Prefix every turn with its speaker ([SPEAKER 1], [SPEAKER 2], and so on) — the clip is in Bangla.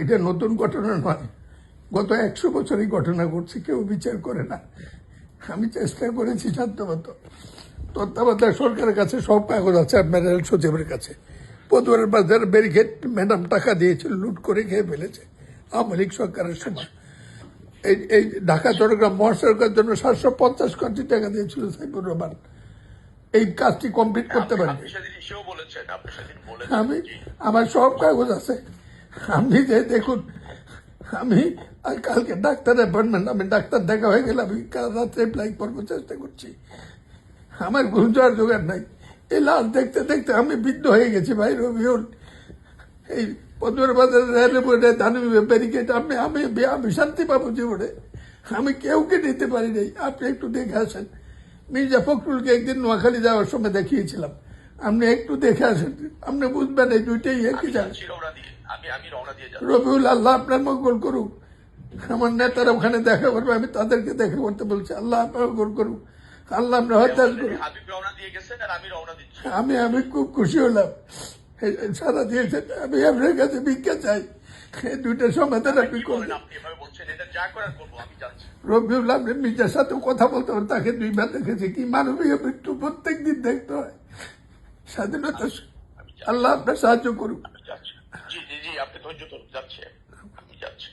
[SPEAKER 1] এটা নতুন ঘটনা নয়, গত 100 বছরই ঘটনা ঘটছে, কেউ বিচার করে না। আমি চেষ্টা করেছি সাধ্যমতো। তত্ত্বাবধায়ক সরকারের কাছে সব কাগজ আছে, আপনার রেল সচিবের কাছে। পদুয়ারের বাজার ব্যারিকেড ম্যাডাম টাকা দিয়েছিল, লুট করে খেয়ে ফেলেছে আওয়ামী লীগ সরকারের সময়। এই ঢাকা চট্টগ্রাম মহাসড়কের জন্য 750 কোটি টাকা দিয়েছিল সাইফুর রহমান। এই কাজটি কমপ্লিট করতে পারি। আমি আমার সব কাগজ আছে, আপনি যে দেখুন। আমি কালকে ডাক্তার অ্যাপয়েন্টমেন্ট, আমি ডাক্তার দেখা হয়ে গেলে আমি কাল রাত্রে অ্যাপ্লাই করবো, চেষ্টা করছি। আমার ঘুম যাওয়ার জোগাড় নাই। এই লাশ দেখতে দেখতে আমি বৃদ্ধ হয়ে গেছি ভাই রবিউল। এই পদ্মের বাজারের রেলে দানবী ব্যারিকেড আমি শান্তি পাবো জীবনে। আমি কেউকে নিতে পারি নাই। আপনি একটু দেখে আসেন। মির্জা ফখরুলকে একদিন নোয়াখালী যাওয়ার সময় দেখিয়েছিলাম, আপনি একটু দেখে আসেন, আপনি বুঝবেন এই দুইটাই একই জায়গা। রবিউল, আল্লাহ আপনার মঙ্গল করুক। আমার নেতারা ওখানে দেখা করবে, আমি তাদেরকে দেখা করতে বলছি। আল্লাহ আপনার মঙ্গল করুক, আল্লাহ আমরা হত্যা করুক। আমি খুব খুশি হলাম, সারা দিয়েছেন। আমি আপনার কাছে ভিক্ষা চাই, এই দুইটা সমাধান আপনি করবেন। রবিউল, আপনি মির্জার সাথে কথা বলতে পারেন, তাকে 2 বার দেখেছি। কি মানবীয় মৃত্যু প্রত্যেক দিন দেখতে হয়। স্বাধীনতা, আল্লাহ আপনার সাহায্য করুক।
[SPEAKER 2] আপনি ধৈর্য ধরুন, যাচ্ছে, আমি যাচ্ছি।